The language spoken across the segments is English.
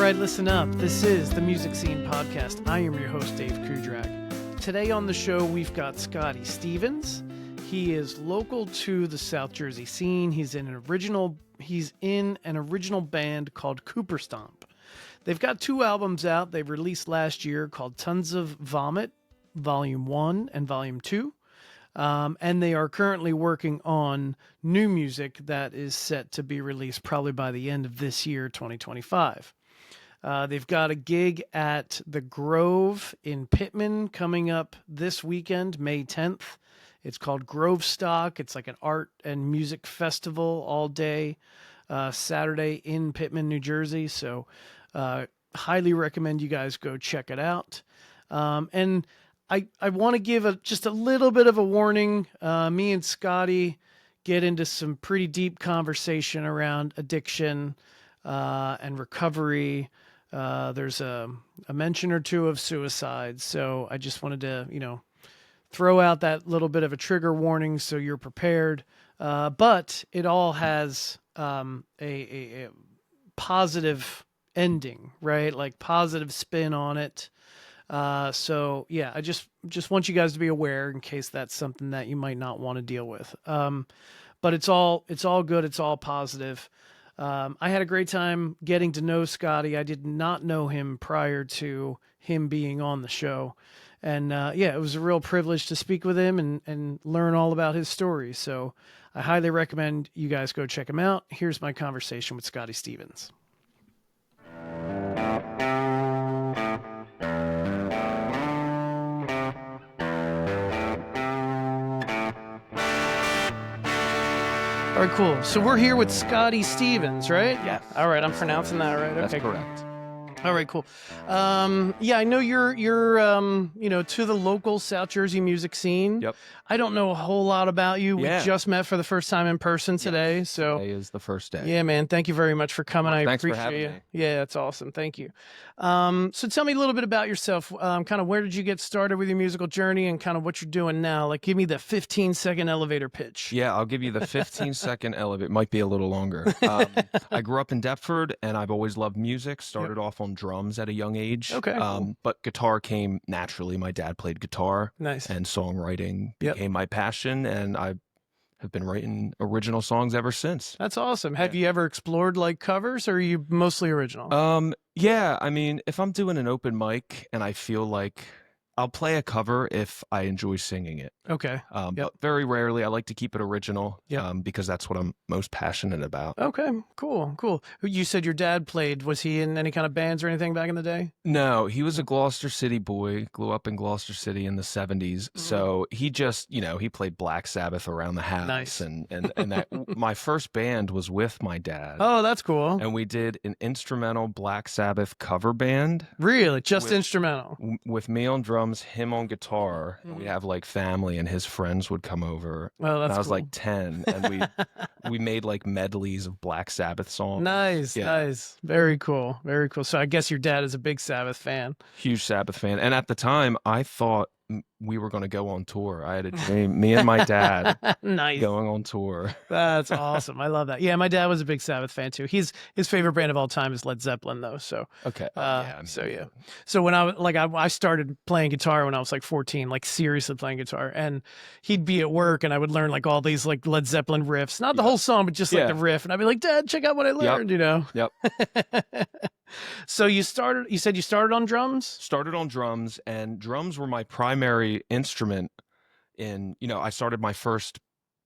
right, listen up. This is the Music Scene Podcast. I am your host, Dave Cudrak. Today on the show, we've got Scotty Stevens. He is local to the South Jersey scene. He's in an original band called Cooper Stomp. They've got 2 albums out they released last year called Tons of Vomit, Volume 1 and Volume 2. And they are currently working on new music that is set to be released probably by the end of this year, 2025. They've got a gig at the Grove in Pittman coming up this weekend, May 10th. It's called Grove Stock. It's like an art and music festival all day, Saturday in Pittman, New Jersey. So highly recommend you guys go check it out. And I want to give just a little bit of a warning. Me and Scotty get into some pretty deep conversation around addiction and recovery. There's a mention or two of suicide. So I just wanted to, throw out that little bit of a trigger warning so you're prepared. But it all has a positive ending, right? Like positive spin on it. So yeah, I just want you guys to be aware in case that's something that you might not want to deal with. But it's all good. It's all positive. I had a great time getting to know Scotty. I did not know him prior to him being on the show. And it was a real privilege to speak with him and learn all about his story. So I highly recommend you guys go check him out. Here's my conversation with Scotty Stevens. All right, cool. So we're here with Scotty Stevens, right? Yes. All right, I'm pronouncing that right. That's okay, correct. All right, cool. I know you're to the local South Jersey music scene. Yep. I don't know a whole lot about you. Yeah. We just met for the first time in person today. Yes. So Today is the first day. yeah, man, thank you very much for coming. Well, I thanks for appreciate having you. me. Yeah, that's awesome. Thank you. So tell me a little bit about yourself. Kind of where did you get started with your musical journey and kind of what you're doing now? Like give me the 15-second elevator pitch. Yeah, I'll give you the 15-second elevator. It might be a little longer. I grew up in Deptford, and I've always loved music. Started off on drums at a young age. Okay, cool. But guitar came naturally. My dad played guitar. Nice. And songwriting became my passion, and I have been writing original songs ever since. That's awesome. Have you ever explored like covers, or are you mostly original? Yeah, I mean, if I'm doing an open mic and I feel like I'll play a cover if I enjoy singing it. Okay. But very rarely. I like to keep it original Yep. because that's what I'm most passionate about. Okay, cool. You said your dad played. Was he in any kind of bands or anything back in the day? No, he was a Gloucester City boy, grew up in Gloucester City in the 70s. Mm-hmm. So he just, he played Black Sabbath around the house. Nice. And that my first band was with my dad. Oh, that's cool. And we did an instrumental Black Sabbath cover band. Really? Just instrumental? With me on drums, him on guitar. Mm-hmm. We'd have like family and his friends would come over. Oh, that's I was cool. like 10 and we made like medleys of Black Sabbath songs. Nice. Very cool. So I guess your dad is a big Sabbath fan. Huge Sabbath fan. And at the time I thought we were going to go on tour. I had a dream, me and my dad Nice. going on tour. That's awesome. I love that. Yeah, my dad was a big Sabbath fan too. His favorite band of all time is Led Zeppelin though. So Okay. So when I started playing guitar when I was like 14, like seriously playing guitar, and he'd be at work and I would learn like all these like Led Zeppelin riffs, not the whole song, but just like the riff. And I'd be like, Dad, check out what I learned, Yep. So you said you started on drums? Started on drums, and drums were my primary instrument I started my first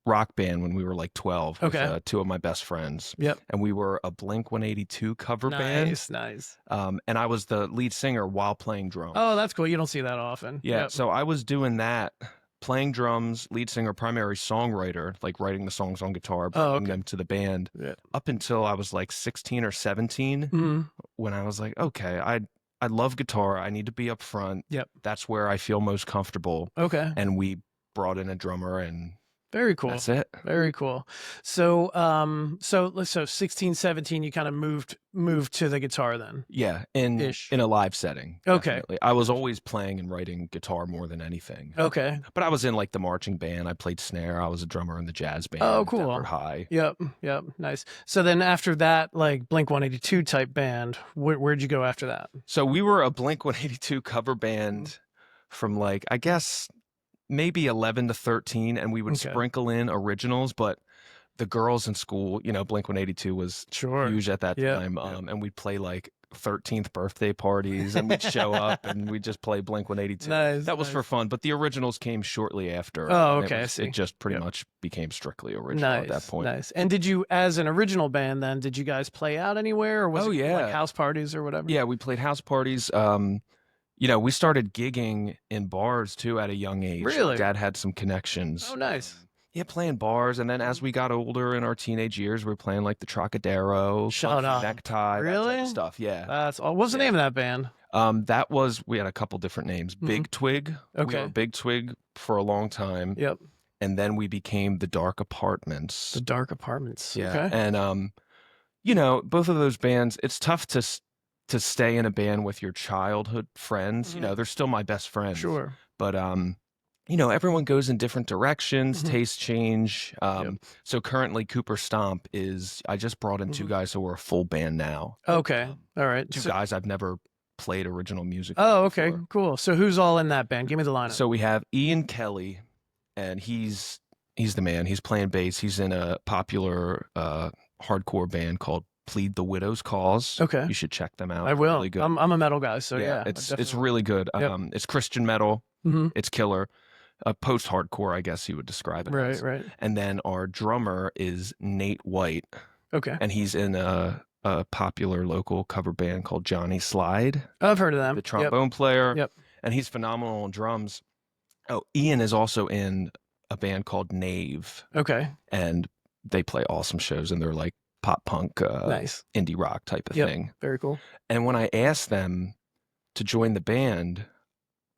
rock band when we were like 12 with 2 of my best friends. Yep. And we were a Blink-182 cover band. Nice. And I was the lead singer while playing drums. Oh, that's cool. You don't see that often. Yeah. Yep. So I was doing that, playing drums, lead singer, primary songwriter, like writing the songs on guitar, bringing them to the band up until I was like 16 or 17 when I was like, okay, I love guitar. I need to be up front. Yep. That's where I feel most comfortable. Okay. And we brought in a drummer, and Very cool. That's it. Very cool. So, so 16, 17, you kind of moved to the guitar then. Yeah, in a live setting. Okay. Definitely. I was always playing and writing guitar more than anything. Okay. But I was in like the marching band. I played snare. I was a drummer in the jazz band. Oh, cool. Denver High. Yep. Nice. So then after that, like Blink-182 type band, where'd you go after that? So we were a Blink-182 cover band from like, I guess, maybe 11 to 13, and we would sprinkle in originals, but the girls in school, you know, Blink-182 was huge at that time, and we'd play like 13th birthday parties, and we'd show up and we'd just play Blink-182. Nice. That was for fun, but the originals came shortly after. Oh, okay, I see. It just pretty much became strictly original at that point. Nice. And did you, as an original band then, did you guys play out anywhere, or was it like house parties or whatever? Yeah, we played house parties. You know, we started gigging in bars too at a young age. Really? Dad had some connections. Oh, nice. Yeah, playing bars, and then as we got older in our teenage years, we were playing like the Trocadero, Necktie, really? that type of stuff. Yeah, that's all. What's the name of that band? That was, we had a couple different names. Big Twig. Okay. We were Big Twig for a long time. Yep. And then we became the Dark Apartments. The Dark Apartments. Yeah. Okay. And you know, both of those bands, it's tough to stay in a band with your childhood friends. You know, they're still my best friends. Sure. But you know, everyone goes in different directions, tastes change. So currently Cooper Stomp I just brought in two guys who are a full band now. Okay. All right. Two guys I've never played original music with okay. before. Cool. So who's all in that band? Give me the lineup. So we have Ian Kelly, and he's the man. He's playing bass. He's in a popular hardcore band called Plead the Widow's Cause. Okay. You should check them out. I will. Really good. I'm a metal guy, so yeah. It's really good. It's Christian metal. It's killer. Post-hardcore, I guess you would describe it as. Right. And then our drummer is Nate White. Okay. And he's in a popular local cover band called Johnny Slide. I've heard of them. The trombone player. Yep. And he's phenomenal on drums. Oh, Ian is also in a band called Nave. Okay. And they play awesome shows, and they're like pop punk, nice indie rock type of thing. Very cool. And when I asked them to join the band,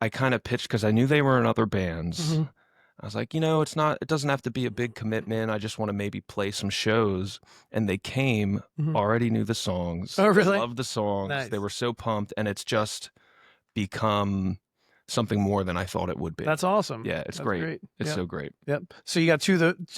I kind of pitched, because I knew they were in other bands. I was like, you know, it doesn't have to be a big commitment. I just want to maybe play some shows. And they came, already knew the songs. Oh, really? Loved the songs. Nice. They were so pumped, and it's just become something more than I thought it would be. That's awesome. Yeah, it's great. It's so great. Yep. So you got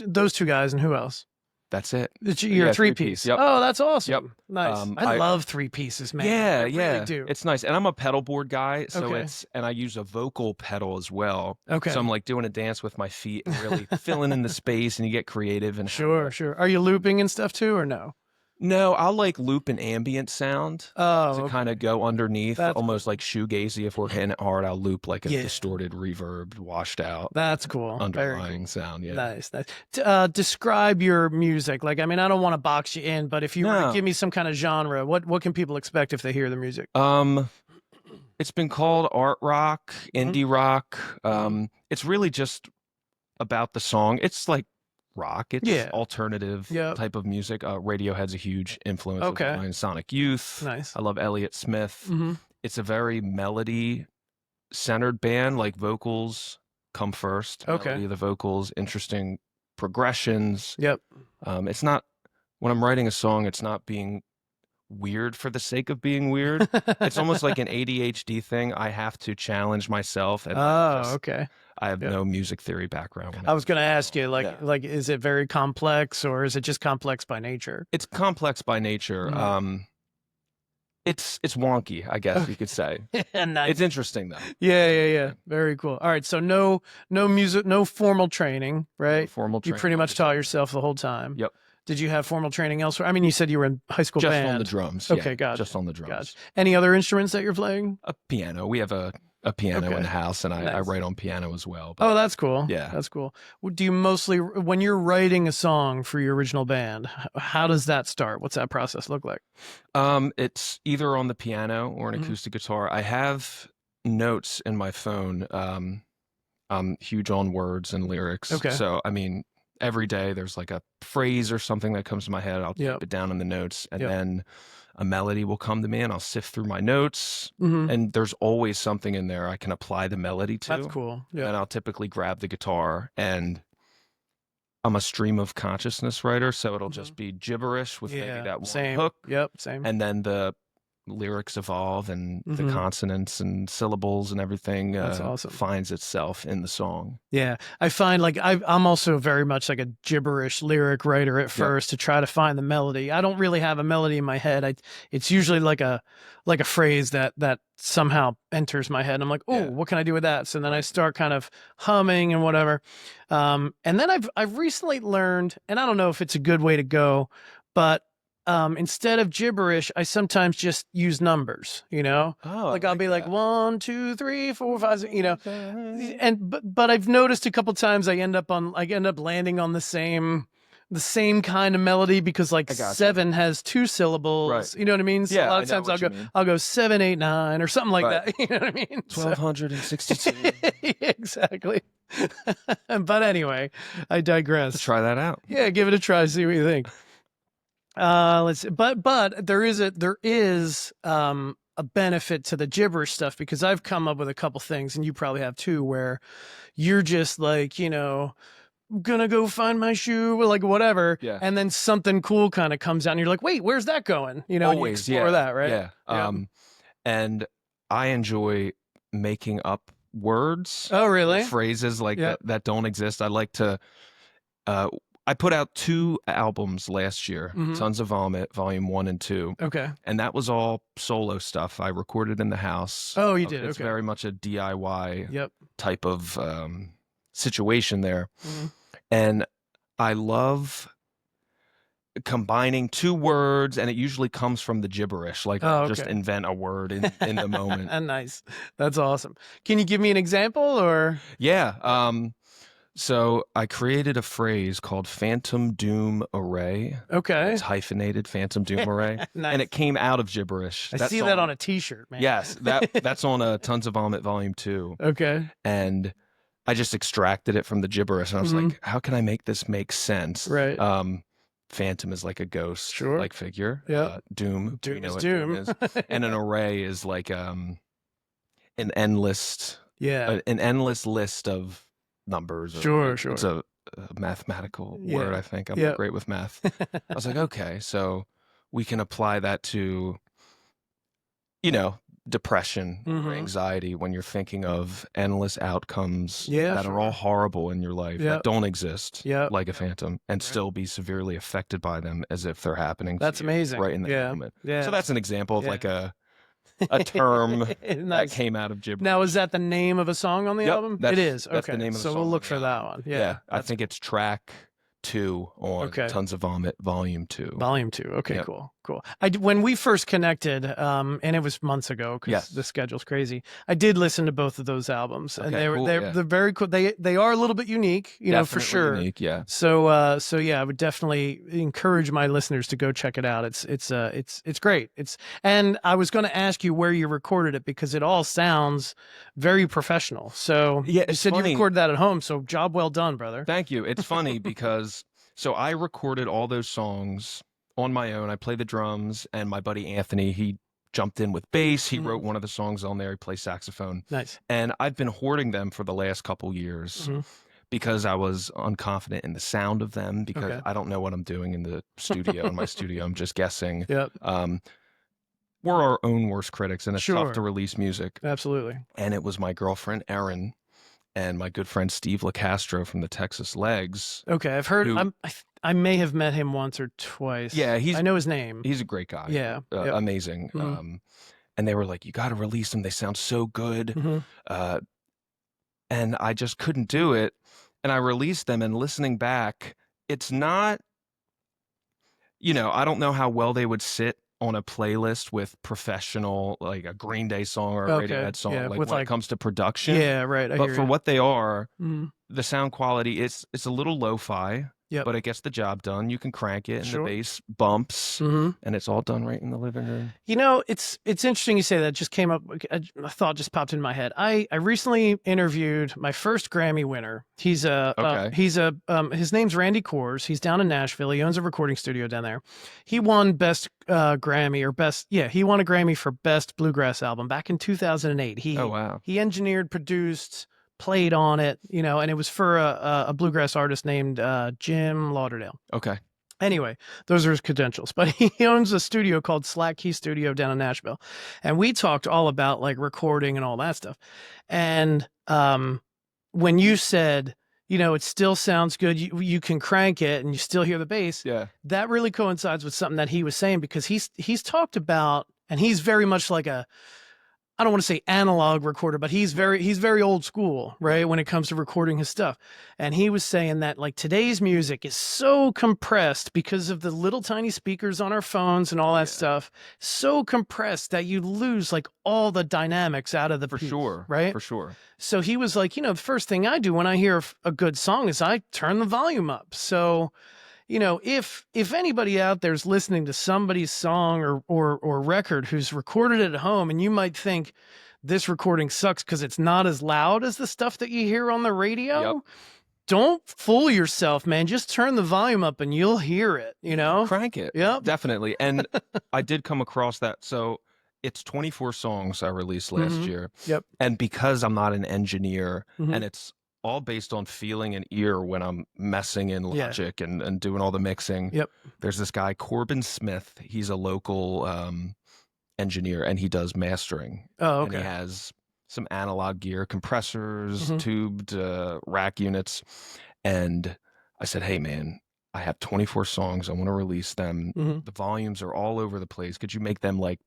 those two guys, and who else? That's it. You're a three-piece. Yep. Oh, that's awesome. Yep. Nice. I love three pieces, man. Yeah, I really do. It's nice. And I'm a pedal board guy, so and I use a vocal pedal as well. Okay. So I'm like doing a dance with my feet and really filling in the space, and you get creative. And Sure. Are you looping and stuff too, or no? No, I'll like loop an ambient sound to kind of go underneath, That's almost like shoegazy. If we're hitting it hard, I'll loop like a distorted, reverb, washed out. That's cool. Underlying sound. Yeah. Nice. Describe your music. Like, I mean, I don't want to box you in, but if you were to give me some kind of genre, what can people expect if they hear the music? It's been called art rock, indie rock. It's really just about the song. It's like rock. It's alternative type of music. Radiohead's a huge influence of mine. Sonic Youth. Nice. I love Elliott Smith. It's a very melody-centered band. Like, vocals come first. Melody of the vocals, interesting progressions. Yep. It's not, when I'm writing a song, it's not being weird for the sake of being weird. It's almost like an ADHD thing. I have to challenge myself. And I have no music theory background. I was going to ask you, like, is it very complex, or is it just complex by nature? It's complex by nature. It's wonky, I guess you could say. Nice. It's interesting though. Yeah. Very cool. All right, so no music, no formal training, right? No formal training. You pretty much taught yourself the whole time. Yep. Did you have formal training elsewhere? I mean, you said you were in high school just band. Just on the drums. Okay, yeah, gotcha. Just on the drums. Gotcha. Any other instruments that you're playing? A piano. We have a piano in the house, and I write on piano as well. But, that's cool. Yeah. That's cool. Do you mostly, when you're writing a song for your original band, how does that start? What's that process look like? It's either on the piano or an acoustic guitar. I have notes in my phone. I'm huge on words and lyrics. Okay. So, I mean, every day there's like a phrase or something that comes to my head. I'll keep it down in the notes, and then a melody will come to me, and I'll sift through my notes, and there's always something in there I can apply the melody to. That's cool. Yeah. And I'll typically grab the guitar and I'm a stream of consciousness writer, so it'll just be gibberish with maybe that one hook. Yep, same. And then the lyrics evolve, and the consonants and syllables and everything That's awesome. finds itself in the song. Yeah, I find like I'm also very much like a gibberish lyric writer at first to try to find the melody. I don't really have a melody in my head. It's usually like a phrase that somehow enters my head. I'm like, oh, what can I do with that? So then I start kind of humming and whatever. And then I've recently learned, and I don't know if it's a good way to go, but instead of gibberish, I sometimes just use numbers, you know, like I'll be like 1, 2, 3, 4, 5, you know, but I've noticed a couple times I end up landing on the same kind of melody because like 7 has 2 syllables, right. You know what I mean? So a lot of times I'll go 7, 8, 9 or something like that. You know what I mean? 1262. Exactly. But anyway, I digress. Let's try that out. Yeah, give it a try. See what you think. Let's see. But there is a benefit to the gibberish stuff because I've come up with a couple things, and you probably have too, where you're just like, you know, gonna go find my shoe or like whatever, and then something cool kind of comes out, and you're like, wait, where's that going? You know, always, you explore that, right? Yeah. And I enjoy making up words. Oh, really? Phrases like that don't exist. I like to. I put out 2 albums last year, Tons of Vomit, Volume 1 and 2. Okay. And that was all solo stuff. I recorded in the house. Oh, you did? It's very much a DIY type of situation there. And I love combining 2 words, and it usually comes from the gibberish. Like just invent a word in the moment. Nice. That's awesome. Can you give me an example or? Yeah. So I created a phrase called Phantom Doom Array. Okay. It's hyphenated, Phantom Doom Array. Nice. And it came out of gibberish. I see that on a t-shirt, man. Yes, that's on Tons of Vomit Volume 2. Okay. And I just extracted it from the gibberish, and I was like, how can I make this make sense? Right. Phantom is like a ghost like figure. Yeah. Doom. Doom is Doom. Is. And an array is like an endless list of numbers. Sure. It's a mathematical word, I think. I'm great with math. I was like, okay, so we can apply that to, you know, depression or anxiety when you're thinking of endless outcomes that are all horrible in your life that don't exist like a phantom and still be severely affected by them as if they're happening. That's amazing. Right in the moment. Yeah. So that's an example of like a term that came out of gibberish. Now, is that the name of a song on the album? It is. Okay. That's the name of the song. So we'll look for that one. Yeah. I think it's track 2 on Tons of Vomit Volume 2. Volume 2. Okay, cool. When we first connected, and it was months ago because the schedule's crazy, I did listen to both of those albums, and they're very cool. They are a little bit unique, you know, for sure. Unique, yeah. So I would definitely encourage my listeners to go check it out. It's great. And I was going to ask you where you recorded it because it all sounds very professional. So you said you recorded that at home. So job well done, brother. Thank you. It's funny because I recorded all those songs on my own. I play the drums, and my buddy Anthony, he jumped in with bass. He wrote one of the songs on there. He plays saxophone. Nice. And I've been hoarding them for the last couple years because I was unconfident in the sound of them because I don't know what I'm doing in the studio, in my studio. I'm just guessing. Yep. We're our own worst critics, and it's tough to release music. Absolutely. And it was my girlfriend, Erin, and my good friend Steve LaCastro from the Texas Legs. Okay, I've heard. I may have met him once or twice. Yeah, I know his name. He's a great guy. Yeah, amazing. And they were like, "You got to release them. They sound so good." And I just couldn't do it. And I released them. And listening back, it's not. You know, I don't know how well they would sit on a playlist with professional, like a Green Day song or a Radiohead song, like when it comes to production. Yeah, right. But for what they are, the sound quality, it's a little lo-fi, but it gets the job done. You can crank it, and the bass bumps, and it's all done right in the living room. You know, it's interesting you say that. It just came up. A thought just popped in my head. I recently interviewed my first Grammy winner. His name's Randy Coors. He's down in Nashville. He owns a recording studio down there. He won best Grammy or best. Yeah, he won a Grammy for best bluegrass album back in 2008. He engineered, produced, played on it, you know, and it was for a bluegrass artist named Jim Lauderdale. Okay. Anyway, those are his credentials, but he owns a studio called Slack Key Studio down in Nashville. And we talked all about like recording and all that stuff. And when you said, you know, it still sounds good, you can crank it and you still hear the bass. Yeah. That really coincides with something that he was saying, because he's talked about, and he's very much like I don't want to say analog recorder, but he's very old school, right? When it comes to recording his stuff. And he was saying that like today's music is so compressed because of the little tiny speakers on our phones and all that stuff, so compressed that you lose like all the dynamics out of the piece, right? For sure. So he was like, you know, the first thing I do when I hear a good song is I turn the volume up. So, you know, if anybody out there's listening to somebody's song or record who's recorded it at home, and you might think this recording sucks because it's not as loud as the stuff that you hear on the radio, don't fool yourself, man. Just turn the volume up and you'll hear it, you know? Crank it. Yeah, definitely. And I did come across that. So it's 24 songs I released last year. Yep. And because I'm not an engineer, and it's all based on feeling and ear when I'm messing in Logic and doing all the mixing. Yep. There's this guy, Corbin Smith. He's a local engineer, and he does mastering. Oh, okay. And he has some analog gear, compressors, tubed rack units. And I said, hey, man, I have 24 songs. I want to release them. The volumes are all over the place. Could you make them like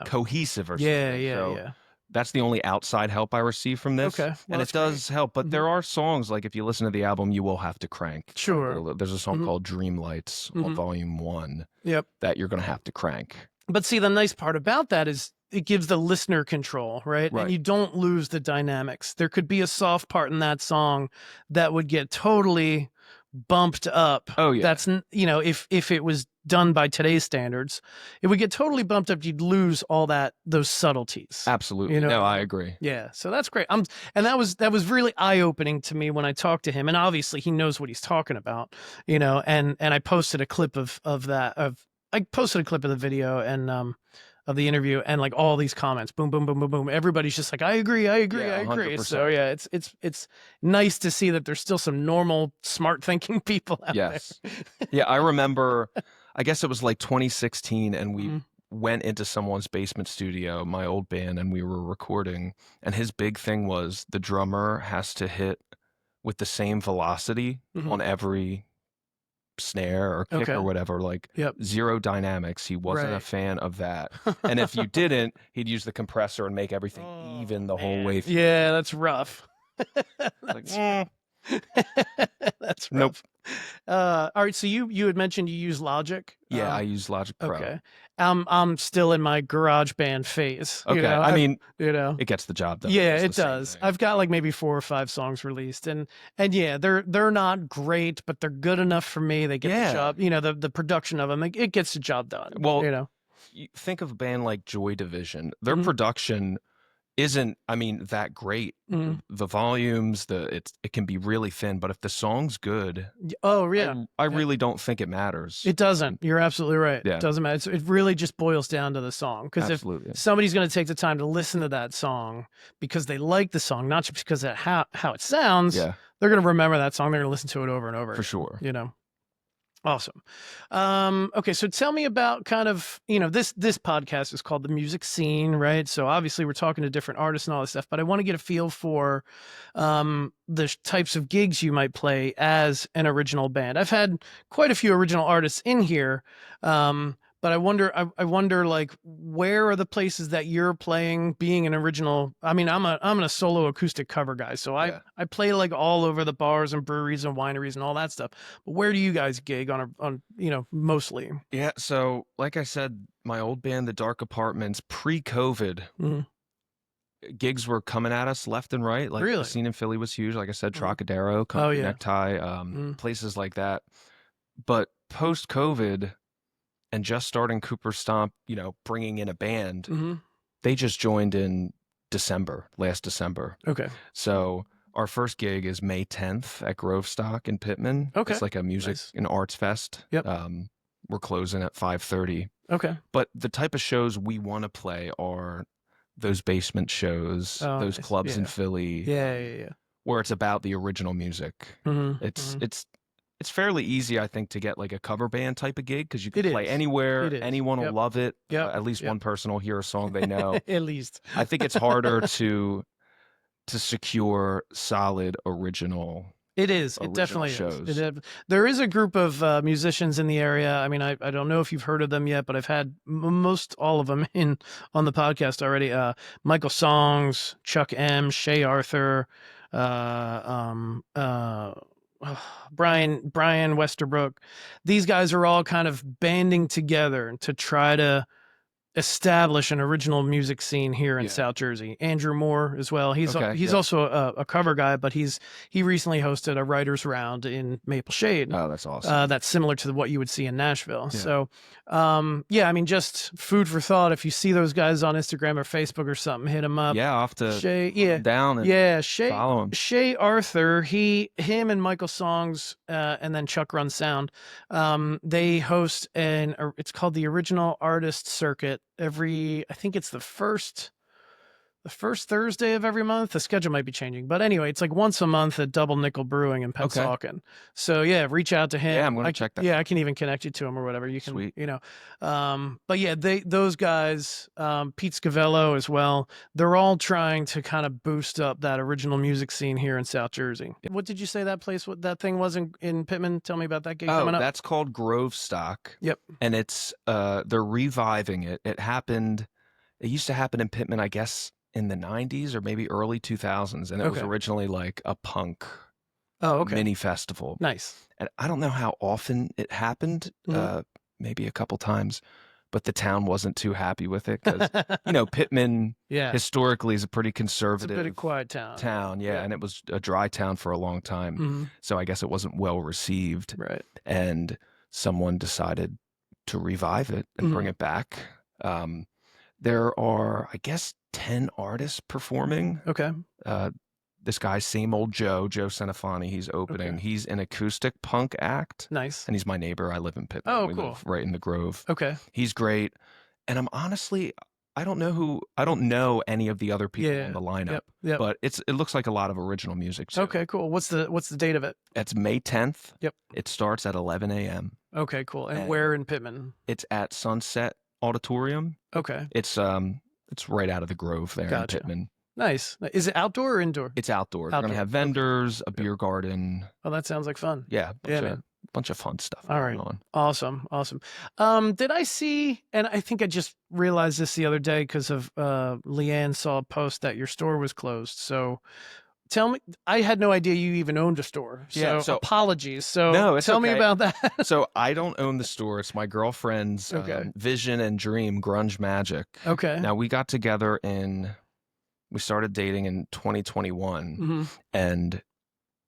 cohesive or something? Yeah. That's the only outside help I receive from this. Okay. Well, and it does help. But there are songs, like if you listen to the album, you will have to crank. Sure. There's a song called Dream Lights on Volume 1 that you're going to have to crank. But see, the nice part about that is it gives the listener control, right? And you don't lose the dynamics. There could be a soft part in that song that would get totally bumped up. Oh, yeah. That's, you know, if it was done by today's standards, it would get totally bumped up. You'd lose all those subtleties. Absolutely. You know? No, I agree. Yeah. So that's great. And that was really eye-opening to me when I talked to him. And obviously he knows what he's talking about, you know, and I posted a clip I posted a clip of the video and of the interview, and like all these comments, boom, boom, boom, boom, boom. Everybody's just like, I agree. Yeah, I agree. 100%. So yeah, it's nice to see that there's still some normal, smart thinking people out there. Yeah, I remember, I guess it was like 2016, and we went into someone's basement studio, my old band, and we were recording. And his big thing was the drummer has to hit with the same velocity on every snare or kick or whatever, like zero dynamics. He wasn't a fan of that. And if you didn't, he'd use the compressor and make everything even the whole way through. Yeah, that's rough. That's rough. Nope. All right, so you had mentioned you use Logic. Yeah, I use Logic Pro. Okay. I'm still in my garage band phase. Okay. You know? I mean, you know, it gets the job done. Yeah, it does. I've got like maybe 4 or 5 songs released, and yeah, they're not great, but they're good enough for me. They get the job. You know, the production of them, it gets the job done. Well, you know, you think of a band like Joy Division. Their production isn't, I mean, that great. The volumes, it can be really thin, but if the song's good, I really don't think it matters. It doesn't. You're absolutely right. Yeah. It doesn't matter. It really just boils down to the song. Because if somebody's going to take the time to listen to that song because they like the song, not just because of how it sounds, they're going to remember that song. They're going to listen to it over and over. For sure. You know. Awesome. Okay, so tell me about kind of, you know, this podcast is called The Music Scene, right? So obviously we're talking to different artists and all this stuff, but I want to get a feel for the types of gigs you might play as an original band. I've had quite a few original artists in here, but I wonder like, where are the places that you're playing being an original? I mean, I'm a solo acoustic cover guy, so I play like all over the bars and breweries and wineries and all that stuff. But where do you guys gig on you know, mostly? Yeah, so like I said, my old band, The Dark Apartments, pre-COVID, gigs were coming at us left and right. Like the scene in Philly was huge. Like I said, Trocadero, Country Necktie, places like that. But post-COVID, and just starting Cooper Stomp, you know, bringing in a band, they just joined in last December. Okay. So our first gig is May 10th at Grovestock in Pittman. Okay. It's like a music and arts fest. Yep. We're closing at 5:30. Okay. But the type of shows we want to play are those basement shows, those clubs in Philly. Yeah. Where it's about the original music. It's fairly easy, I think, to get like a cover band type of gig because you can play anywhere. Anyone will love it. At least one person will hear a song they know. At least. I think it's harder to secure solid original. It is. It definitely is. There is a group of musicians in the area. I mean, I don't know if you've heard of them yet, but I've had most all of them on the podcast already. Michael Songs, Chuck M, Shay Arthur, Brian Westerbrook. These guys are all kind of banding together to try to establish an original music scene here in South Jersey. Andrew Moore as well. He's also a cover guy, but he recently hosted a writers round in Maple Shade. Oh, that's awesome. That's similar to what you would see in Nashville. Yeah. So, I mean, just food for thought. If you see those guys on Instagram or Facebook or something, hit them up. Yeah, I'll have to down and follow him. Shay Arthur, him and Michael Songs, and then Chuck Run Sound. They host it's called the Original Artist Circuit. I think it's the first Thursday of every month. The schedule might be changing, but anyway, it's like once a month at Double Nickel Brewing in Pennsauken. Okay. So reach out to him. Yeah, I'm going to check that. Yeah, I can even connect you to him or whatever. You can, Sweet. But yeah, those guys, Pete Scavello as well. They're all trying to kind of boost up that original music scene here in South Jersey. What did you say that that thing was in Pittman? Tell me about that gig coming up. That's called Grove Stock. Yep. And it's they're reviving it. It used to happen in Pittman, I guess, in the 90s or maybe early 2000s, and it was originally like a punk mini festival. Nice. And I don't know how often it happened, maybe a couple times, but the town wasn't too happy with it because Pittman historically is a pretty conservative, it's a pretty quiet town. Yeah, and it was a dry town for a long time, so I guess it wasn't well received. Right. And someone decided to revive it and bring it back. There are, I guess, 10 artists performing. Okay. This guy, Same Old Joe Centofanti, he's opening. Okay. He's an acoustic punk act. Nice. And he's my neighbor. I live in Pittman. Oh, we cool. live right in the Grove. Okay. He's great. And I'm honestly, I don't know any of the other people in the lineup. Yep. But it looks like a lot of original music too. Okay, cool. What's the date of it? It's May 10th. Yep. It starts at 11 a.m. Okay, cool. And where in Pittman? It's at Sunset Auditorium. Okay. It's right out of the Grove there in Pittman. Nice. Is it outdoor or indoor? It's outdoor. We're going to have vendors, a beer garden. Oh, that sounds like fun. Yeah. Bunch of fun stuff. All right. Awesome. Did I see, and I think I just realized this the other day because of Leanne saw a post that your store was closed. So tell me, I had no idea you even owned a store. So apologies. So no, tell me about that. So I don't own the store. It's my girlfriend's vision and dream, Grunge Magic. Okay. Now we got together we started dating in 2021 and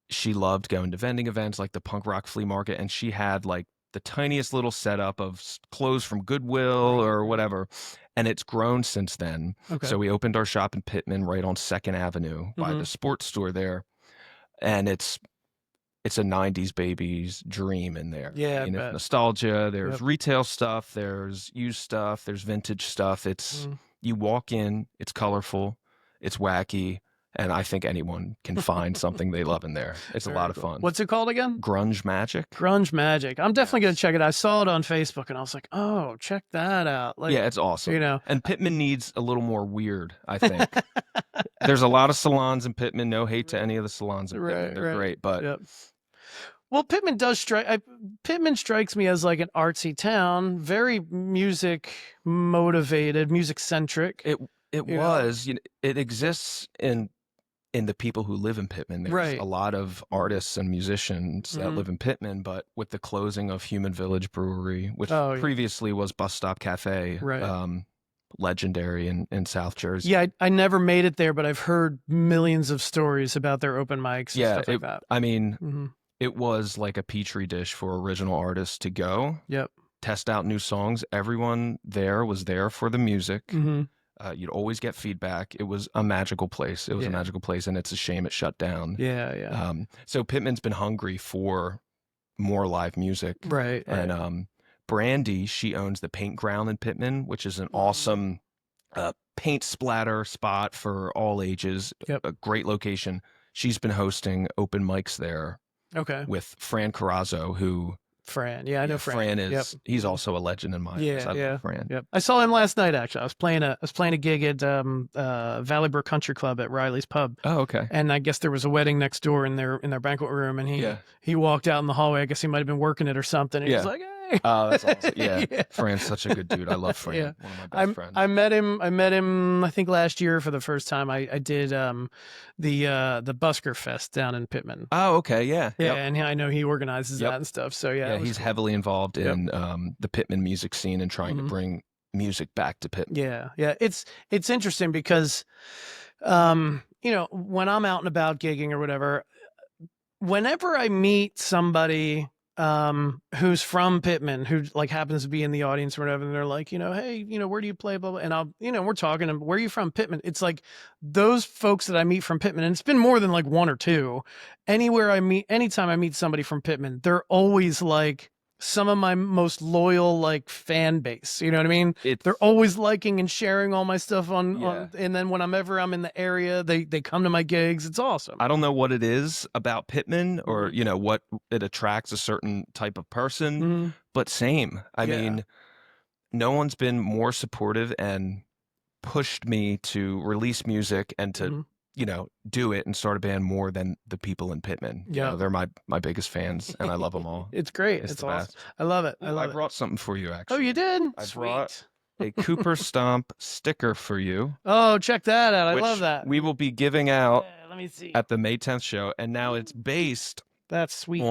she loved going to vending events like the punk rock flea market. And she had like the tiniest little setup of clothes from Goodwill or whatever. And it's grown since then. Okay. So we opened our shop in Pittman right on 2nd Avenue by the sports store there. And it's a 90s baby's dream in there. Yeah, nostalgia. There's retail stuff. There's used stuff. There's vintage stuff. It's you walk in, it's colorful, it's wacky, and I think anyone can find something they love in there. It's a lot of fun. What's it called again? Grunge Magic. Grunge Magic. I'm definitely going to check it out. I saw it on Facebook, and I was like, oh, check that out. Like, yeah, it's awesome. And Pittman needs a little more weird, I think. There's a lot of salons in Pittman. No hate to any of the salons in Pittman. They're great, but... Well, Pittman Pittman strikes me as like an artsy town, very music motivated, music centric. It was. It exists in the people who live in Pittman. There's a lot of artists and musicians that live in Pittman, but with the closing of Human Village Brewery, which previously was Bus Stop Cafe, legendary in South Jersey. Yeah, I never made it there, but I've heard millions of stories about their open mics and stuff like that. I mean, it was like a petri dish for original artists to go. Yep. Test out new songs. Everyone there was there for the music. You'd always get feedback. It was a magical place. It was a magical place, and it's a shame it shut down. Yeah. So Pittman's been hungry for more live music. Right. And Brandy, she owns the Paint Ground in Pittman, which is an awesome paint splatter spot for all ages. Yep. A great location. She's been hosting open mics there. Okay. With Fran Carrazzo, who Fran. Yeah, I know Fran. Fran is he's also a legend in my eyes. I love Fran. Yep. I saw him last night actually. I was playing a gig at Valley Brook Country Club at Riley's Pub. Oh, okay. And I guess there was a wedding next door in their banquet room, and he walked out in the hallway. I guess he might have been working it or something. And he was like, "Hey." Oh, that's awesome. Yeah. Fran's such a good dude. I love Fran. Yeah. One of my best friends. I met him I think last year for the first time. I did the Busker Fest down in Pittman. Oh, okay. Yeah. Yeah, and I know he organizes that and stuff. So yeah, he's heavily involved in the Pittman music scene and trying to bring music back to Pittman. Yeah. It's interesting because you know, when I'm out and about gigging or whatever, whenever I meet somebody who's from Pittman, who like happens to be in the audience or whatever, and they're like, you know, hey, you know, where do you play, blah, blah, and I'll, you know, we're talking, where are you from, Pittman? It's like those folks that I meet from Pittman, and it's been more than like one or two. Anytime I meet somebody from Pittman, they're always like some of my most loyal like fan base. You know what I mean? They're always liking and sharing all my stuff on, and then whenever I'm in the area, they come to my gigs. It's awesome. I don't know what it is about Pittman or, you know, what it attracts a certain type of person, but same. I mean, no one's been more supportive and pushed me to release music and to, you know, do it and start a band more than the people in Pittman. Yeah. You know, they're my biggest fans and I love them all. It's great. It's awesome. Best. I love it. I brought something for you, actually. Oh, you did? I brought a Cooper Stomp sticker for you. Oh, check that out. I love that. We will be giving out let me see. At the May 10th show. And now it's based That's sweet.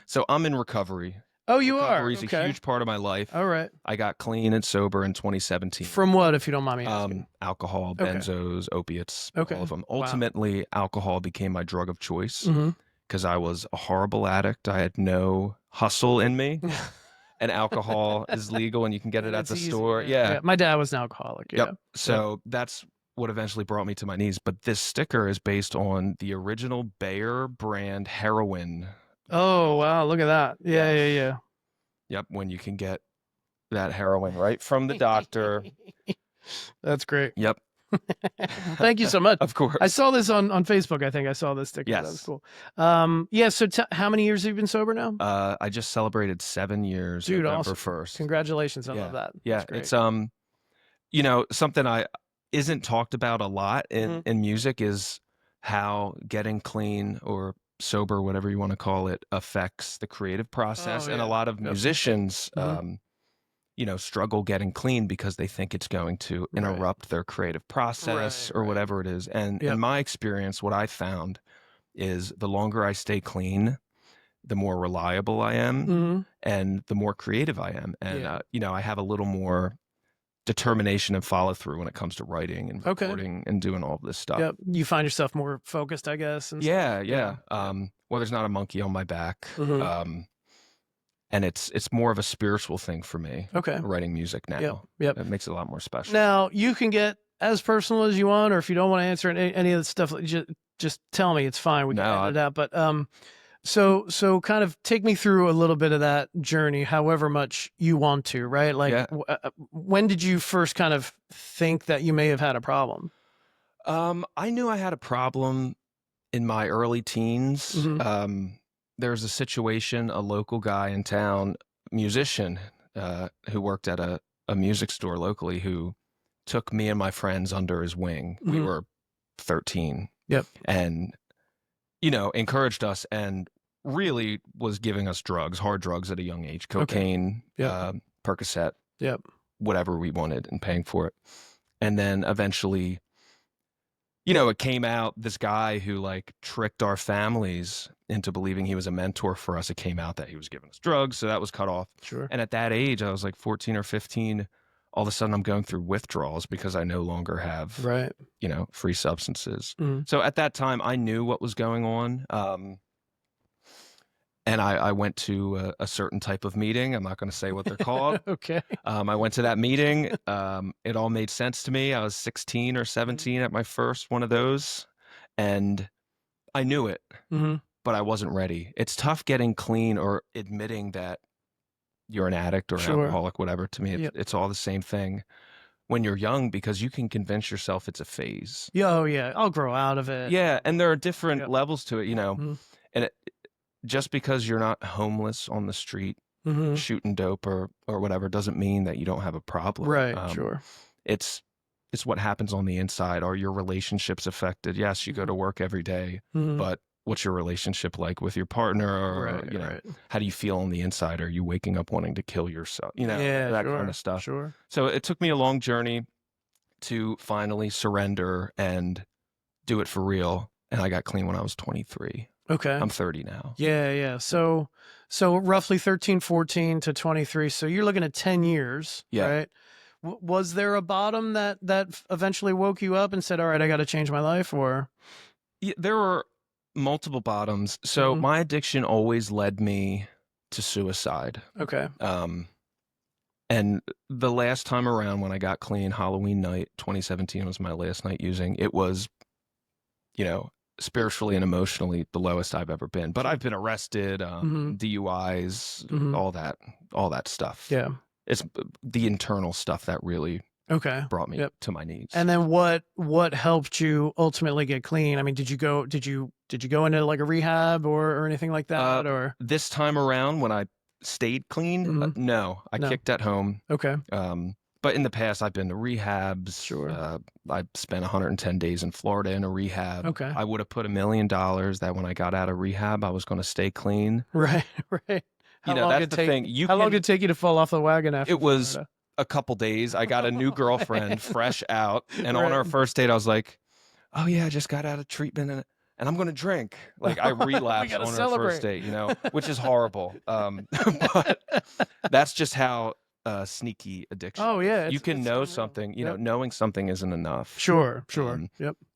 So I'm in recovery. Oh, you recovery is a huge part of my life. All right. I got clean and sober in 2017. From what, if you don't mind me asking? Alcohol, benzos, opiates, all of them. Wow. Ultimately, alcohol became my drug of choice because I was a horrible addict. I had no hustle in me. And alcohol is legal and you can get it at the store. Yeah. My dad was an alcoholic. Yeah. Yep. So that's what eventually brought me to my knees. But this sticker is based on the original Bayer brand heroin. Oh, wow. Look at that. Yeah. Yep. When you can get that heroin right from the doctor. That's great. Yep. Thank you so much. Of course. I saw this on Facebook. I think I saw this sticker. Yes. That was cool. So how many years have you been sober now? I just celebrated 7 years. Dude, November awesome. 1st. Congratulations. I love that. Yeah. It's, you know, something I isn't talked about a lot in music is how getting clean or sober, whatever you want to call it, affects the creative process. And a lot of musicians, you know, struggle getting clean because they think it's going to interrupt their creative process or whatever it is. And in my experience, what I found is the longer I stay clean, the more reliable I am and the more creative I am. And, you know, I have a little more determination and follow through when it comes to writing and recording and doing all of this stuff. Yep. You find yourself more focused, I guess. And yeah. Well, there's not a monkey on my back. And it's more of a spiritual thing for me. Writing music now. Yep. It makes it a lot more special. Now you can get as personal as you want, or if you don't want to answer any of the stuff, just tell me. It's fine. We can edit it out. But so kind of take me through a little bit of that journey, however much you want to, right? Like, when did you first kind of think that you may have had a problem? I knew I had a problem in my early teens. There was a situation, a local guy in town, musician, who worked at a music store locally, who took me and my friends under his wing. We were 13. Yep. And, you know, encouraged us and really was giving us drugs, hard drugs at a young age, cocaine, Percocet, whatever we wanted, and paying for it. And then eventually, you know, it came out, this guy who like tricked our families into believing he was a mentor for us. It came out that he was giving us drugs. So that was cut off. Sure. And at that age, I was like 14 or 15. All of a sudden I'm going through withdrawals because I no longer have, you know, free substances. So at that time I knew what was going on. And I went to a certain type of meeting. I'm not going to say what they're called. I went to that meeting. It all made sense to me. I was 16 or 17 at my first one of those. And I knew it, but I wasn't ready. It's tough getting clean or admitting that you're an addict or an alcoholic, whatever. To me, it's all the same thing. when you're young, because you can convince yourself it's a phase. Oh yeah, I'll grow out of it. Yeah, and there are different levels to it, Mm-hmm. and just because you're not homeless on the street shooting dope or whatever doesn't mean that you don't have a problem. Right, sure. It's what happens on the inside. Are your relationships affected? Yes, you go to work every day, but what's your relationship like with your partner? Or, how do you feel on the inside? Are you waking up wanting to kill yourself? That kind of stuff. Sure. So it took me a long journey to finally surrender and do it for real. And I got clean when I was 23. Okay. I'm 30 now. Yeah. So roughly 13, 14 to 23. So you're looking at 10 years, right? Was there a bottom that eventually woke you up and said, all right, I got to change my life? Or there were multiple bottoms. So my addiction always led me to suicide. Okay. And the last time around when I got clean, Halloween night, 2017 was my last night using. It was, spiritually and emotionally the lowest I've ever been. But I've been arrested, DUIs, all that stuff. Yeah. It's the internal stuff that really brought me to my knees. And then what helped you ultimately get clean? I mean, did you go into like a rehab or anything like that? Or this time around when I stayed clean, no, I kicked at home. Okay. But in the past, I've been to rehabs. Sure. I spent 110 days in Florida in a rehab. Okay. I would have put $1 million that when I got out of rehab, I was going to stay clean. Right. That's the thing. How long did it take you to fall off the wagon after? It was Florida? A couple days. I got a new girlfriend, fresh out. And on our first date, I was like, oh, yeah, I just got out of treatment and I'm going to drink. Like I relapsed on our first date, which is horrible. But that's just how sneaky addiction. Oh yeah, you can know something. Knowing something isn't enough. Sure.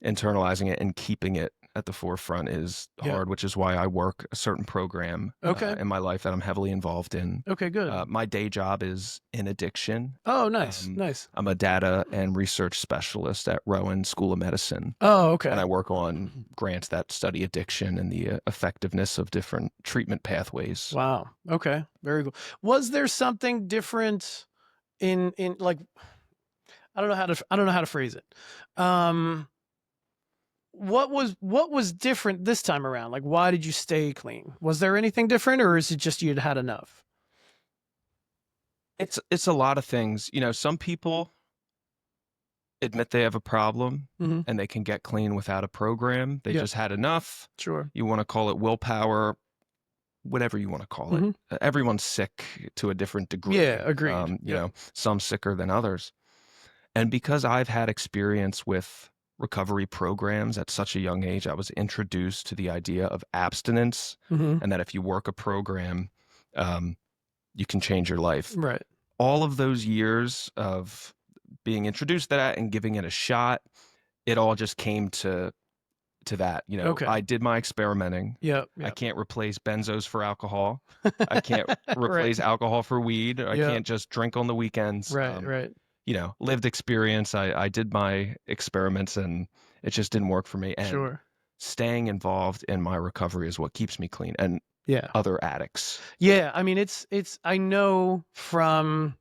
Internalizing it and keeping it at the forefront is hard, which is why I work a certain program in my life that I'm heavily involved in. Okay, good. My day job is in addiction. Oh, nice. I'm a data and research specialist at Rowan School of Medicine. Oh, okay. And I work on grants that study addiction and the effectiveness of different treatment pathways. Wow. Okay. Very cool. Was there something different in like, I don't know how to phrase it. What was different this time around? Like, why did you stay clean? Was there anything different, or is it just you'd had enough? It's a lot of things. Some people admit they have a problem and they can get clean without a program. They just had enough. Sure. You want to call it willpower, whatever you want to call it. Everyone's sick to a different degree. Yeah, agreed. Some sicker than others. And because I've had experience with recovery programs at such a young age, I was introduced to the idea of abstinence and that if you work a program, you can change your life. Right. All of those years of being introduced to that and giving it a shot, it all just came to that. I did my experimenting. Yeah. I can't replace benzos for alcohol. I can't replace alcohol for weed. I can't just drink on the weekends. Right. Lived experience. I did my experiments and it just didn't work for me. And staying involved in my recovery is what keeps me clean. And other addicts. Yeah. I mean, it's, I know from,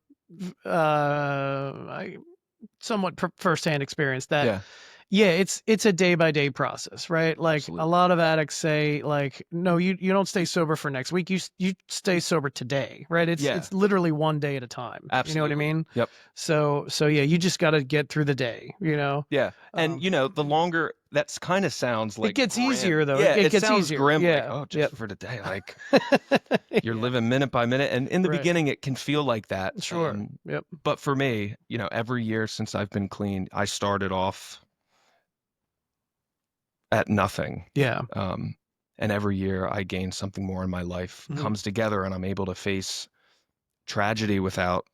somewhat firsthand experience that, it's a day by day process, right? Like Absolutely. A lot of addicts say like, no, you don't stay sober for next week. You stay sober today, right? It's literally one day at a time. Absolutely. You know what I mean? Yep. So yeah, you just got to get through the day, Yeah. And the longer that kind of sounds like it gets grim. easier though. Yeah, it gets sounds easier. Grim. Yeah. Like, just for today. Like you're living minute by minute. And in the beginning it can feel like that. Sure. But for me, every year since I've been clean, I started off at nothing. Yeah. And every year I gain something more in my life, comes together, and I'm able to face tragedy without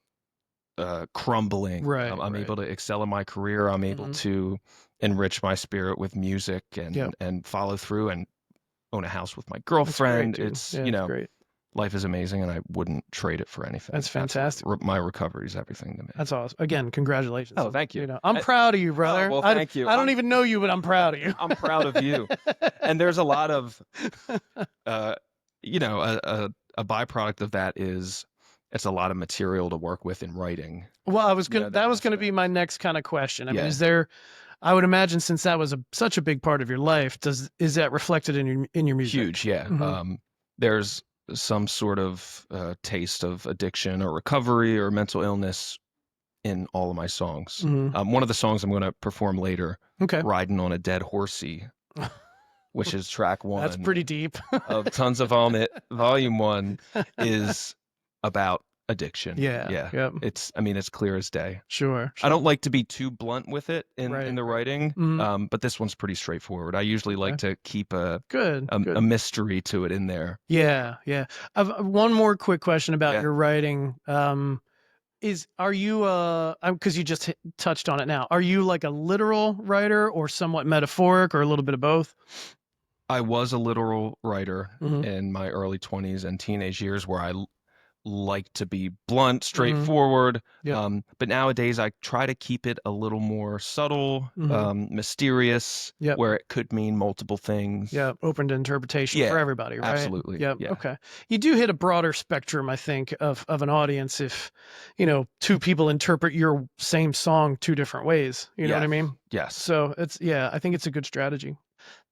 crumbling. Right. I'm able to excel in my career. I'm able to enrich my spirit with music and follow through and own a house with my girlfriend. It's great. Life is amazing, and I wouldn't trade it for anything. That's fantastic. My recovery is everything to me. That's awesome. Again, congratulations. Oh, thank you. I'm proud of you, brother. Oh, well, thank you. I don't even know you, but I'm proud of you. I'm proud of you. And there's a lot of, a byproduct of that is it's a lot of material to work with in writing. Well, that was gonna be my next kind of question. I mean, Yeah. I would imagine since that was such a big part of your life, is that reflected in your music? Huge, yeah. There's some sort of taste of addiction or recovery or mental illness in all of my songs. One of the songs I'm going to perform later, Riding on a Dead Horsey, which is track 1. That's pretty deep. of Tons of Vomit, Volume 1, is about addiction. Yeah. Yep. It's clear as day. Sure. I don't like to be too blunt with it in the writing, but this one's pretty straightforward. I usually like to keep a mystery to it in there. Yeah. I've one more quick question about your writing. Are you because you just touched on it now, are you like a literal writer or somewhat metaphoric or a little bit of both? I was a literal writer in my early 20s and teenage years, where I like to be blunt, straightforward. But nowadays I try to keep it a little more subtle, mysterious, where it could mean multiple things. Yeah, open to interpretation for everybody, right? Absolutely. Yeah. Okay. You do hit a broader spectrum, I think, of an audience if, two people interpret your same song 2 different ways. You know what I mean? Yes. So I think it's a good strategy.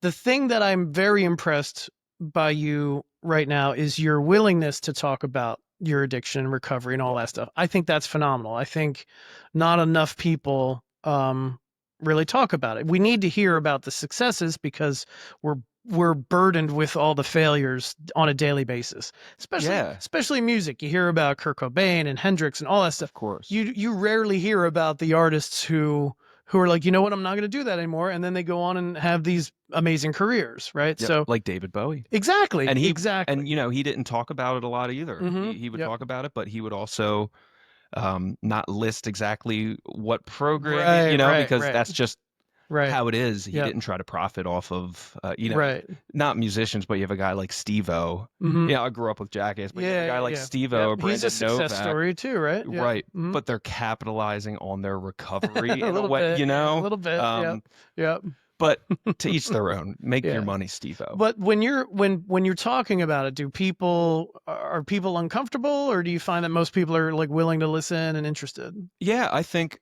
The thing that I'm very impressed by you right now is your willingness to talk about your addiction and recovery and all that stuff. I think that's phenomenal. I think not enough people really talk about it. We need to hear about the successes because we're burdened with all the failures on a daily basis, especially music. You hear about Kurt Cobain and Hendrix and all that stuff. Of course. You rarely hear about the artists who are like, you know what, I'm not going to do that anymore. And then they go on and have these amazing careers, right? Yep, so like David Bowie. Exactly. And he didn't talk about it a lot either. He would talk about it, but he would also not list exactly what program, because that's just how it is. He didn't try to profit off of, not musicians, but you have a guy like Steve-O. I grew up with Jackass, but you have a guy like Steve-O or Brandon He's a success story too, right? Right. But they're capitalizing on their recovery in a way, A little bit, But to each their own. Make your money, Steve-O. But when you're talking about it, are people uncomfortable, or do you find that most people are like willing to listen and interested? Yeah, I think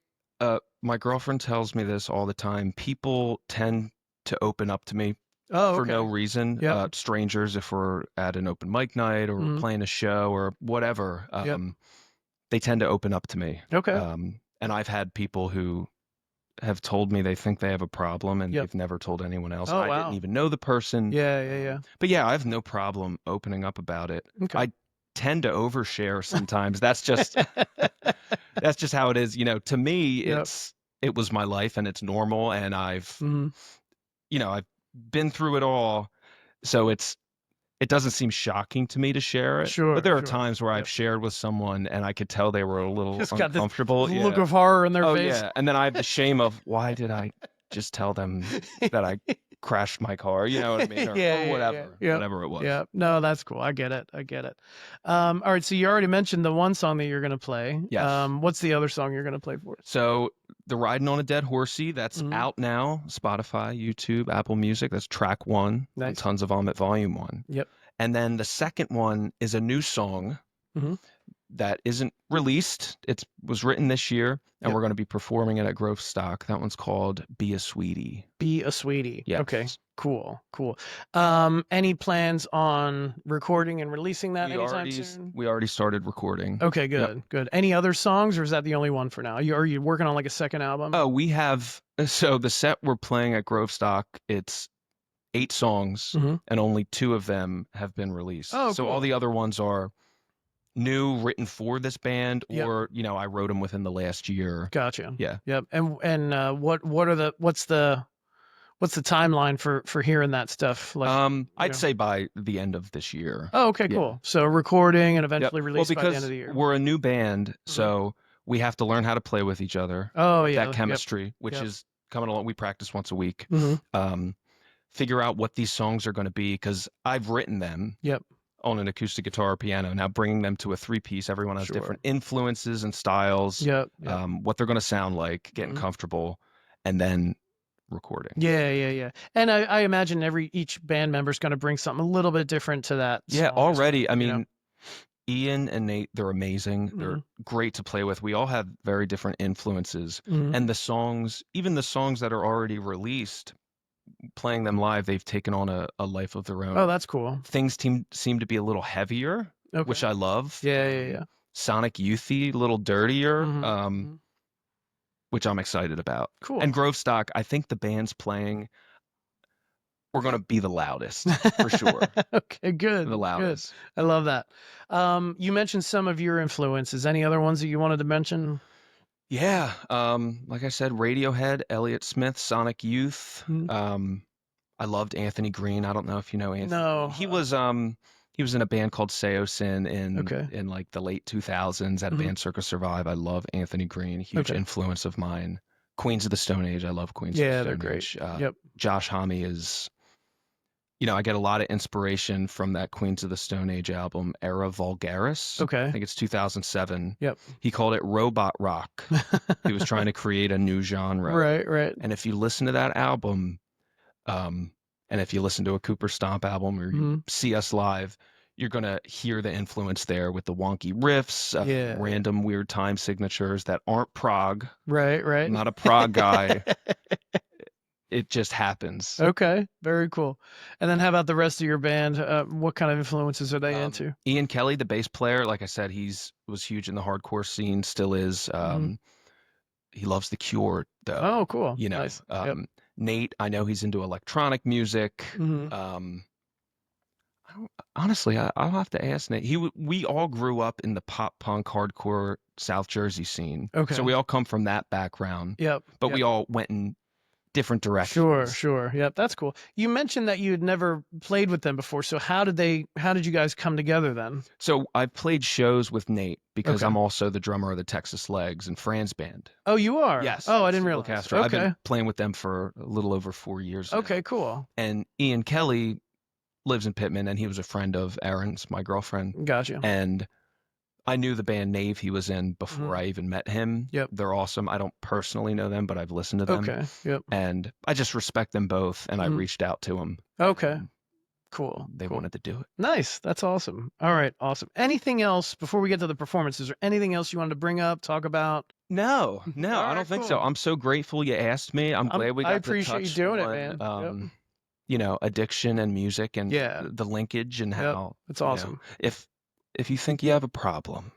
my girlfriend tells me this all the time. People tend to open up to me for no reason. Strangers, if we're at an open mic night or we're playing a show or whatever, they tend to open up to me. Okay. And I've had people who have told me they think they have a problem and they've never told anyone else. I didn't even know the person. Yeah. But yeah, I have no problem opening up about it. Okay. I tend to overshare sometimes. That's just how it is. To me, it was my life and it's normal, and I've I've been through it all. So it doesn't seem shocking to me to share it. Sure. But there are times where I've shared with someone and I could tell they were a little uncomfortable. Got this look of horror in their face. Yeah. And then I have the shame of, why did I just tell them that I crashed my car? You know what I mean? Or whatever. Whatever it was. Yeah. No, that's cool. I get it. All right. So you already mentioned the one song that you're going to play. Yes. What's the other song you're going to play for us? So the Riding on a Dead Horsey, that's out now. Spotify, YouTube, Apple Music. That's track 1. Nice. Tons of Vomit, Volume 1. Yep. And then the second one is a new song that isn't released. It was written this year, and we're going to be performing it at Grove Stock. That one's called Be a Sweetie. Be a Sweetie. Yes. Okay. Cool. Any plans on recording and releasing that anytime soon? We already started recording. Okay, good. Any other songs, or is that the only one for now? Are you working on like a second album? Oh, we have. So the set we're playing at Grove Stock, it's 8 songs, and only 2 of them have been released. Oh, so cool. all the other ones are new, written for this band, or I wrote them within the last year. Gotcha. Yeah. Yep. And what's the timeline for hearing that stuff? Like, I'd say by the end of this year. Oh, okay, cool. So recording and eventually released by the end of the year. We're a new band, so we have to learn how to play with each other. Oh, yeah. That chemistry, which is coming along. We practice once a week. Figure out what these songs are going to be, because I've written them on an acoustic guitar or piano. Now bringing them to a 3-piece, everyone has different influences and styles. What they're going to sound like, getting comfortable, and then recording. Yeah. And I imagine each band member is going to bring something a little bit different to that song. Yeah, already. I mean, Ian and Nate, they're amazing. They're great to play with. We all have very different influences. And the songs, even the songs that are already released, playing them live, they've taken on a life of their own. Oh, that's cool. Things seem to be a little heavier, which I love. Yeah. Sonic Youthy, a little dirtier, which I'm excited about. Cool. And Grovestock, I think the band's playing, we're going to be the loudest for sure. Okay, good. The loudest. Good. I love that. You mentioned some of your influences. Any other ones that you wanted to mention? Yeah. Like I said, Radiohead, Elliott Smith, Sonic Youth. I loved Anthony Green. I don't know if you know Anthony. No. He was in a band called Seosin in like the late 2000s at a band Circus Survive. I love Anthony Green, huge influence of mine. Queens of the Stone Age. I love Queens of the Stone Age. Yeah, they're great. Josh Homme is, I get a lot of inspiration from that Queens of the Stone Age album, Era Vulgaris. Okay. I think it's 2007. Yep. He called it robot rock. He was trying to create a new genre. Right. And if you listen to that album, and if you listen to a Cooper Stomp album or you see us live, you're going to hear the influence there with the wonky riffs, random weird time signatures that aren't prog. Right. I'm not a prog guy. It just happens. Okay, very cool. And then how about the rest of your band? What kind of influences are they into? Ian Kelly, the bass player, like I said, was huge in the hardcore scene, still is. He loves The Cure, though. Oh, cool. Nice. Nate, I know he's into electronic music. Honestly, I'll have to ask Nate. We all grew up in the pop punk hardcore South Jersey scene. Okay. So we all come from that background. Yep. But we all went in different directions. Sure. Yep, that's cool. You mentioned that you had never played with them before. So how did you guys come together then? So I've played shows with Nate because I'm also the drummer of the Texas Legs and Fran's band. Oh, you are? Yes. Oh, I didn't realize. Okay. I've been playing with them for a little over 4 years now. Okay, cool. And Ian Kelly lives in Pittman, and he was a friend of Erin's, my girlfriend. Gotcha. And I knew the band Nave he was in before I even met him. Yep. They're awesome. I don't personally know them, but I've listened to them. Okay. Yep. And I just respect them both, and I reached out to them. Okay. Cool. They wanted to do it. Nice. That's awesome. All right. Awesome. Anything else before we get to the performances, or anything else you wanted to bring up, talk about? No, I don't think so. I'm so grateful you asked me. I'm glad we got to touch. I appreciate you doing it, man. Addiction and music and the linkage and how it's awesome. If you think you have a problem,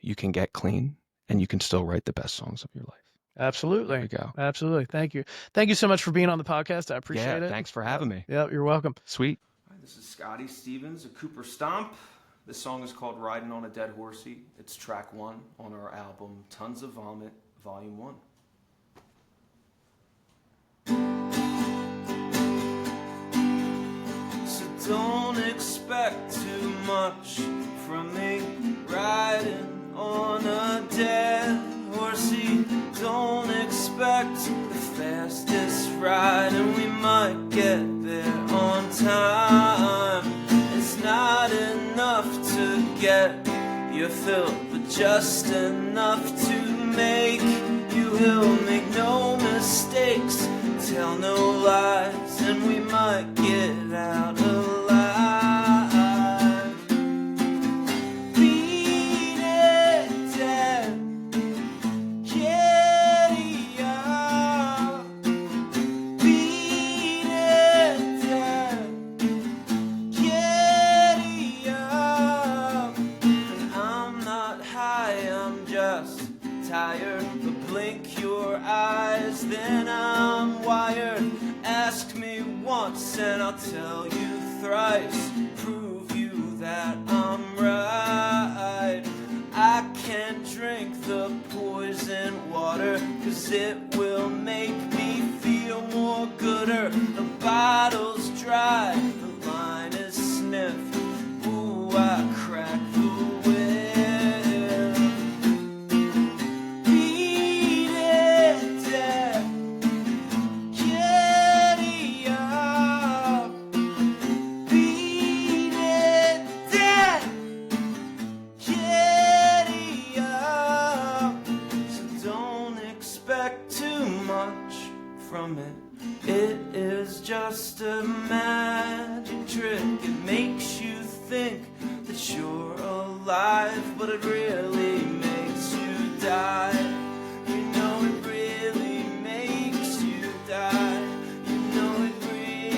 you can get clean and you can still write the best songs of your life. Absolutely. There we go. Absolutely. Thank you. Thank you so much for being on the podcast. I appreciate it. Thanks for having me. Yeah, you're welcome. Sweet. Hi, this is Scotty Stevens of Cooper Stomp. This song is called Riding on a Dead Horsey. It's track 1 on our album Tons of Vomit, Volume 1. Don't expect too much from me, riding on a dead horsey. Don't expect the fastest ride, and we might get there on time. It's not enough to get your fill, but just enough to make you ill. Make no mistakes, tell no lies, and we might get out alive. Beat it dead, giddy up. Beat it dead, giddy up. And I'm not high, I'm just tired. But blink your eyes, then I'm wired. Ask me once and I'll tell you thrice. Prove you that I'm right. I can't drink the poison water, 'cause it will make me feel more gooder. The bottle's dry, the line is sniffed. Ooh, I crack the whip. Beat it dead, giddy up. Beat it dead, giddy up. So don't expect too much from it. It is just a magic trick. It makes you think that you're alive. but it really makes you die. You know it really makes you die. You know it really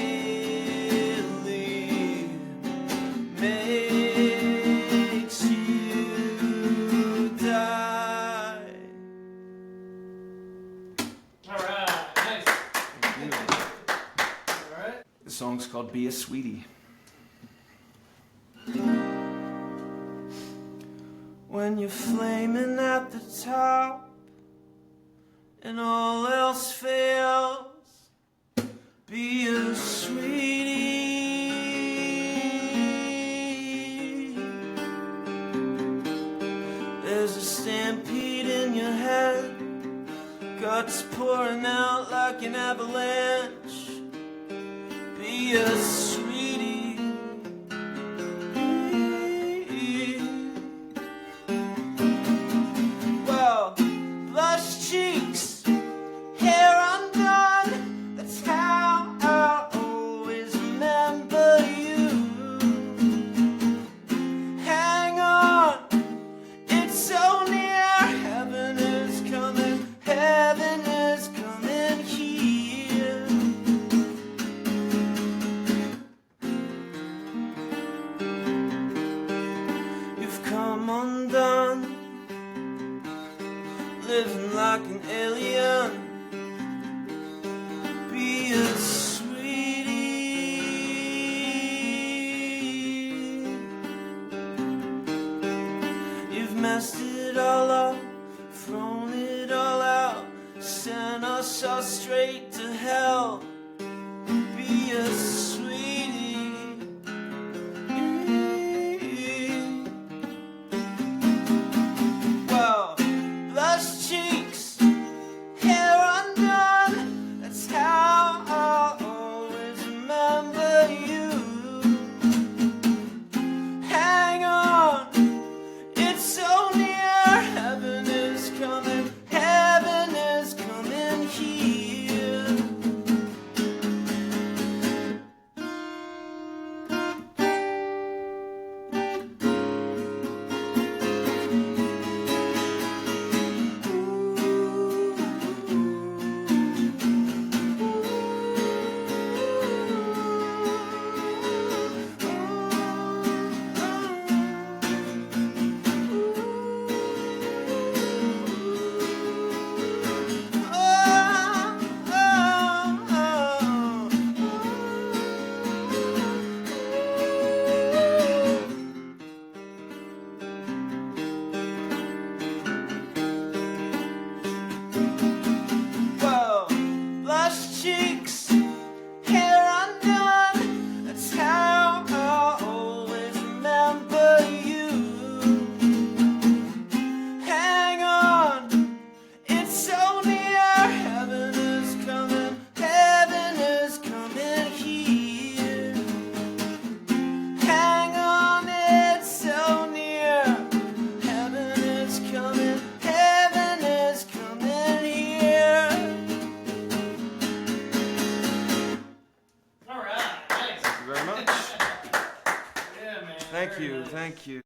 makes you die. All right, nice. All right. The song's called Be a Sweetie. When you're flaming at the top and all else fails, be a sweetie. There's a stampede in your head, guts pouring out like an avalanche. Be a sweetie. Well, lush cheeks, hair undone, that's how I'll always remember you. Hang on, it's so near, heaven is coming here. You've come undone, living like an alien. Be a sweetie. You've messed it all up, thrown it all out, sent us all straight to hell. Be a sweetie. Well, blush cheeks, hair undone, that's how I'll always remember you. Hang on, it's so near, heaven is coming here. Well, blush cheeks, hair undone, that's how I'll always remember you. Hang on, it's so near, heaven is coming here. Hang on, it's so near, heaven is coming here. All right, nice. Thank you very much. Yeah, man. Thank Very you, nice. thank you.